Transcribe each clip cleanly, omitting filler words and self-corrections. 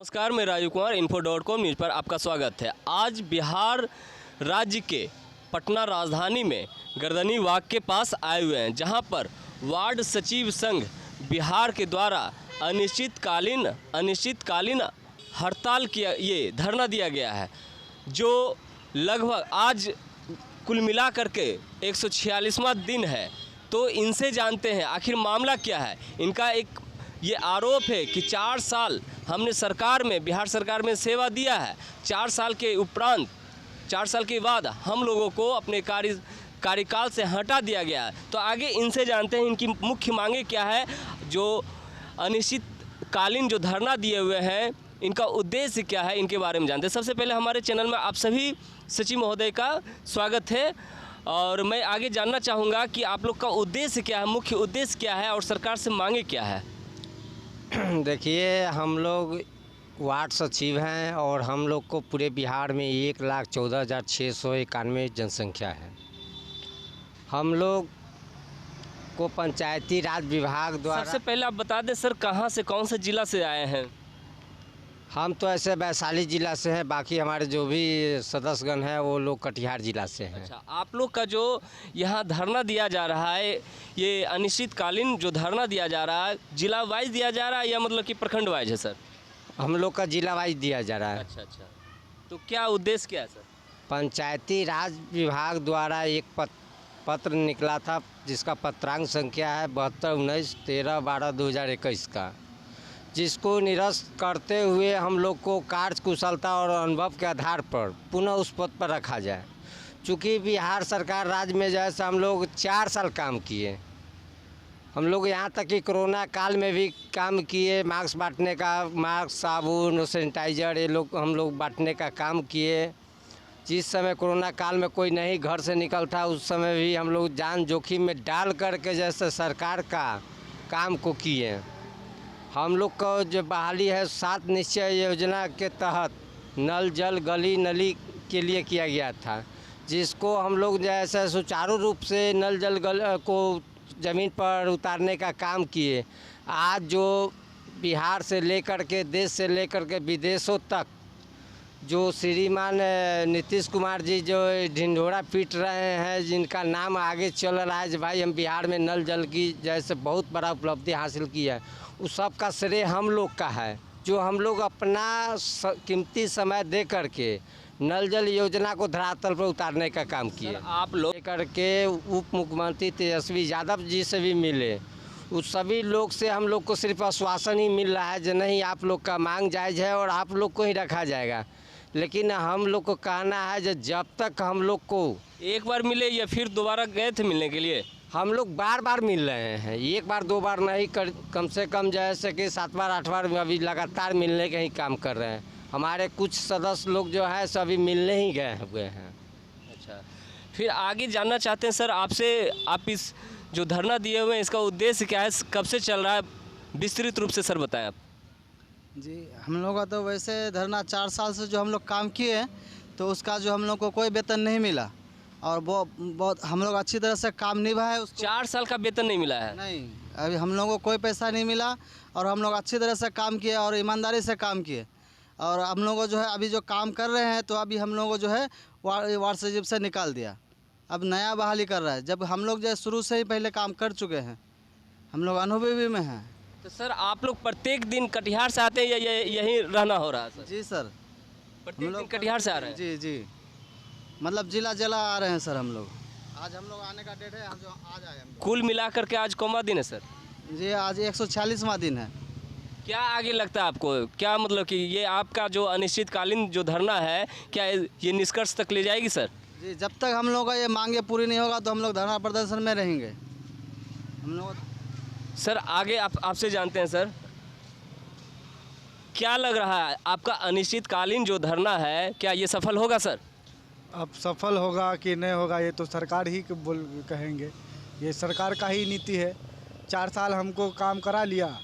नमस्कार, मैं Rajiv Kumar info.com news पर आपका स्वागत है। आज बिहार राज्य के पटना राजधानी में गर्दनी बाग के पास आए हुए हैं, जहां पर वार्ड सचिव संघ बिहार के द्वारा अनिश्चितकालीन हड़ताल किया ये धरना दिया गया है, जो लगभग आज कुल मिला करके 146वां दिन है। तो इनसे जानते हैं आखिर मामला क्या है। इनका एक ये आरोप है कि 4 साल हमने बिहार सरकार में सेवा दिया है। 4 साल के उपरांत 4 साल के बाद हम लोगों को अपने कार्यकाल से हटा दिया गया है। तो आगे इनसे जानते हैं इनकी मुख्य मांगे क्या है। जो अनिश्चितकालीन जो धरना दिए हुए हैं, इनका उद्देश्य क्या है, इनके बारे में जानते हैं। सबसे पहले हमारे चैनल में आप सभी सचिव महोदय का स्वागत है, और मैं आगे जानना चाहूँगा कि आप लोग का उद्देश्य क्या है, मुख्य उद्देश्य क्या है और सरकार से मांगे क्या है। देखिए, हम लोग वार्ड सचिव हैं और हम लोग को पूरे बिहार में 1,14,691 जनसंख्या है। हम लोग को पंचायती राज विभाग द्वारा सबसे पहले आप बता दें सर, कहाँ से, कौन से ज़िला से आए हैं। हम तो ऐसे वैशाली ज़िला से हैं, बाकी हमारे जो भी सदस्यगण हैं वो लोग कटिहार ज़िला से हैं। अच्छा, आप लोग का जो यहाँ धरना दिया जा रहा है, ये अनिश्चितकालीन जो धरना दिया जा रहा है, जिला वाइज दिया जा रहा है या मतलब कि प्रखंड वाइज है सर। हम लोग का जिला वाइज दिया जा रहा है। अच्छा, तो क्या उद्देश्य क्या है सर। पंचायती राज विभाग द्वारा एक पत्र निकला था, जिसका पत्रांक संख्या है 72/19/13/12/2021 का, जिसको निरस्त करते हुए हम लोग को कार्य कुशलता और अनुभव के आधार पर पुनः उस पद पर रखा जाए। चूँकि बिहार सरकार राज्य में जैसे हम लोग 4 साल काम किए, हम लोग यहाँ तक कि कोरोना काल में भी काम किए, मास्क बांटने का, मास्क, साबुन, सैनिटाइजर ये लोग हम लोग बांटने का काम किए। जिस समय कोरोना काल में कोई नहीं घर से निकलता, उस समय भी हम लोग जान जोखिम में डाल करके जैसे सरकार का काम को किए। हम लोग का जो बहाली है 7 निश्चय योजना के तहत नल जल गली नली के लिए किया गया था, जिसको हम लोग जैसे सुचारू रूप से नल जल को ज़मीन पर उतारने का काम किए। आज जो बिहार से लेकर के देश से लेकर के विदेशों तक जो श्रीमान नीतीश कुमार जी जो ढिंढोरा पीट रहे हैं, जिनका नाम आगे चल रहा है, भाई हम बिहार में नल जल की जैसे बहुत बड़ा उपलब्धि हासिल की है, उस सब का श्रेय हम लोग का है। जो हम लोग अपना कीमती समय दे करके नल जल योजना को धरातल पर उतारने का काम किए। आप लोग करके उप मुख्यमंत्री तेजस्वी यादव जी से भी मिले, उस सभी लोग से हम लोग को सिर्फ आश्वासन ही मिल रहा है जो नहीं, आप लोग का मांग जायज़ है और आप लोग को ही रखा जाएगा। लेकिन हम लोग को कहना है जो जब तक हम लोग को एक बार मिले या फिर दोबारा गए थे मिलने के लिए। हम लोग बार बार मिल रहे हैं, एक बार 2 बार नहीं, कम से कम जैसे कि 7 बार 8 बार अभी लगातार मिलने का ही काम कर रहे हैं। हमारे कुछ सदस्य लोग जो है सभी मिलने ही गए हुए हैं। अच्छा, फिर आगे जानना चाहते हैं सर आपसे, आप इस जो धरना दिए हुए हैं इसका उद्देश्य क्या है, कब से चल रहा है, विस्तृत रूप से सर बताएं आप। जी, हम लोग का तो वैसे धरना 4 साल से जो हम लोग काम किए हैं, तो उसका जो हम लोग को कोई वेतन नहीं मिला, और बहुत हम लोग अच्छी तरह से काम निभाए। 4 साल का वेतन नहीं मिला है। नहीं, अभी हम लोगों को कोई पैसा नहीं मिला, और हम लोग अच्छी तरह से काम किए और ईमानदारी से काम किए। और हम लोग जो है अभी जो काम कर रहे हैं, तो अभी हम लोग को जो है वार्ड सचिव से निकाल दिया, अब नया बहाली कर रहा है। जब हम लोग जो शुरू से ही पहले काम कर चुके हैं, हम लोग अनुभवी में हैं। तो सर आप लोग प्रत्येक दिन कटिहार से आते हैं या यहीं रहना हो रहा है सर। जी सर, प्रत्येक दिन कटिहार से आ रहे हैं। जी, मतलब जिला आ रहे हैं सर हम लोग। आज हम लोग आने का डेट है, हम जो आज आए हम। कुल मिलाकर के आज कौन दिन है सर। जी, आज 146वां दिन है। क्या आगे लगता है आपको, क्या मतलब कि ये आपका जो अनिश्चितकालीन जो धरना है, क्या ये निष्कर्ष तक ले जाएगी सर। जी, जब तक हम लोग का ये मांगे पूरी नहीं होगा तो हम लोग धरना प्रदर्शन में रहेंगे हम लोग। सर आगे आपसे जानते हैं सर, क्या लग रहा है आपका अनिश्चितकालीन जो धरना है, क्या ये सफल होगा सर। अब सफल होगा कि नहीं होगा ये तो सरकार ही कहेंगे, ये सरकार का ही नीति है। 4 साल हमको काम करा लिया,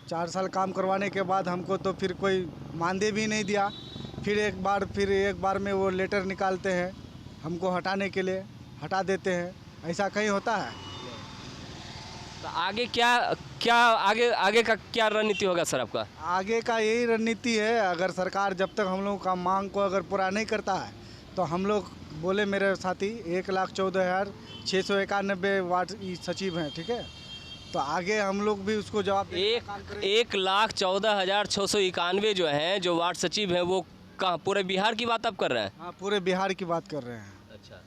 4 साल काम करवाने के बाद हमको तो फिर कोई मानदेय भी नहीं दिया। फिर एक बार में वो लेटर निकालते हैं हमको हटाने के लिए, हटा देते हैं। ऐसा कहीं होता है। तो आगे क्या क्या आगे आगे का क्या रणनीति होगा सर आपका? आगे का यही रणनीति है, अगर सरकार जब तक हम लोगों का मांग को अगर पूरा नहीं करता है तो हम लोग बोले मेरे साथी 1,14,691 वार्ड सचिव हैं, ठीक है, तो आगे हम लोग भी उसको जवाब देने का काम करेंगे। 1,14,691 जो हैं जो वार्ड सचिव हैं वो कहाँ, पूरे बिहार की बात आप कर रहे हैं? हाँ, पूरे बिहार की बात कर रहे हैं। अच्छा,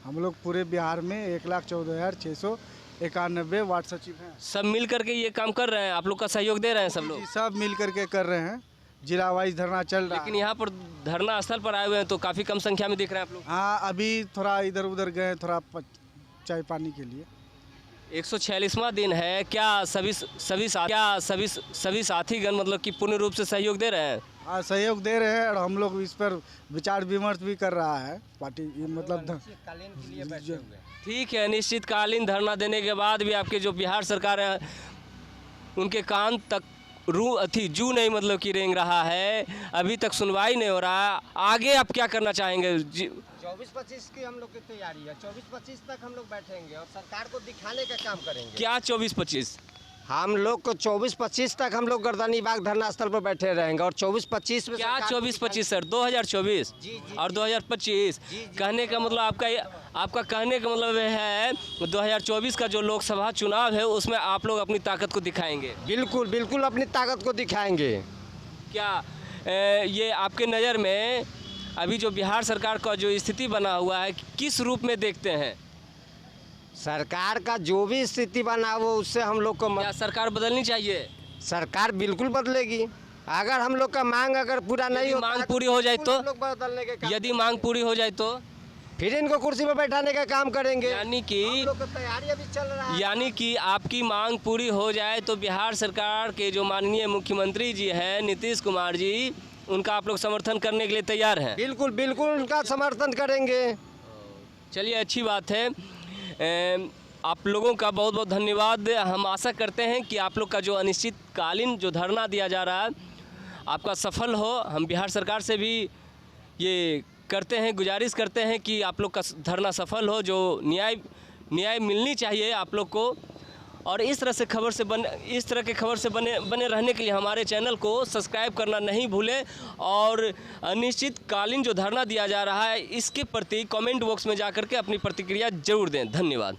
हम लोग पूरे बिहार में 1,14,691 वार्ड सचिव हैं। सब मिल करके ये काम कर रहे हैं, आप लोग का सहयोग दे रहे हैं सब लोग? जी, सब मिल करके कर रहे हैं, जिला वाइज धरना चल रहा लेकिन है। यहाँ पर धरना स्थल पर आए हुए हैं तो काफ़ी कम संख्या में दिख रहे हैं आप लोग। हाँ, अभी थोड़ा इधर उधर गए, थोड़ा चाय पानी के लिए। 146वां दिन है, क्या सभी साथीगण मतलब कि पूर्ण रूप से सहयोग दे रहे हैं? हाँ, सहयोग दे रहे हैं और हम लोग इस पर विचार विमर्श भी कर रहा है पार्टी, मतलब ठीक है, अनिश्चितकालीन धरना देने के बाद भी आपके जो बिहार सरकार है उनके कान तक जू नहीं मतलब कि रेंग रहा है, अभी तक सुनवाई नहीं हो रहा है। आगे आप क्या करना चाहेंगे? 24-25 की हम लोग की तैयारी है। 24-25 तक हम लोग बैठेंगे और सरकार को दिखाने का काम करेंगे। क्या 24-25? हम लोग को 24-25 तक हम लोग गर्दनी बाग धरना स्थल पर बैठे रहेंगे और 24-25 में क्या 24-25 सर? 2024 और 2025 कहने का मतलब आपका कहने का मतलब है 2024 का जो लोकसभा चुनाव है उसमें आप लोग अपनी ताकत को दिखाएंगे? बिल्कुल बिल्कुल अपनी ताकत को दिखाएंगे। क्या ये आपके नज़र में अभी जो बिहार सरकार का जो स्थिति बना हुआ है किस रूप में देखते हैं? सरकार का जो भी स्थिति बना वो उससे हम लोग को क्या सरकार बदलनी चाहिए? सरकार बिल्कुल बदलेगी। अगर हम लोग का मांग अगर पूरा नहीं यदि होता मांग है पूरी हो जाए बिल्कुल तो? हम लोग बदलने के काम यदि मांग पूरी हो जाए तो फिर इनको कुर्सी पर बैठाने का काम करेंगे। यानी कि हम लोग का तैयारी अभी चल रहा है। यानी कि आपकी मांग पूरी हो जाए तो बिहार सरकार के जो माननीय मुख्यमंत्री जी हैं नीतीश कुमार जी, उनका आप लोग समर्थन करने के लिए तैयार हैं? बिल्कुल बिल्कुल उनका समर्थन करेंगे। चलिए, अच्छी बात है। आप लोगों का बहुत बहुत धन्यवाद। हम आशा करते हैं कि आप लोग का जो अनिश्चितकालीन जो धरना दिया जा रहा है आपका सफल हो। हम बिहार सरकार से भी ये करते हैं, गुजारिश करते हैं कि आप लोग का धरना सफल हो, जो न्याय मिलनी चाहिए आप लोग को। और इस तरह के खबर से बने रहने के लिए हमारे चैनल को सब्सक्राइब करना नहीं भूलें और अनिश्चितकालीन जो धरना दिया जा रहा है इसके प्रति कमेंट बॉक्स में जा कर के अपनी प्रतिक्रिया जरूर दें। धन्यवाद।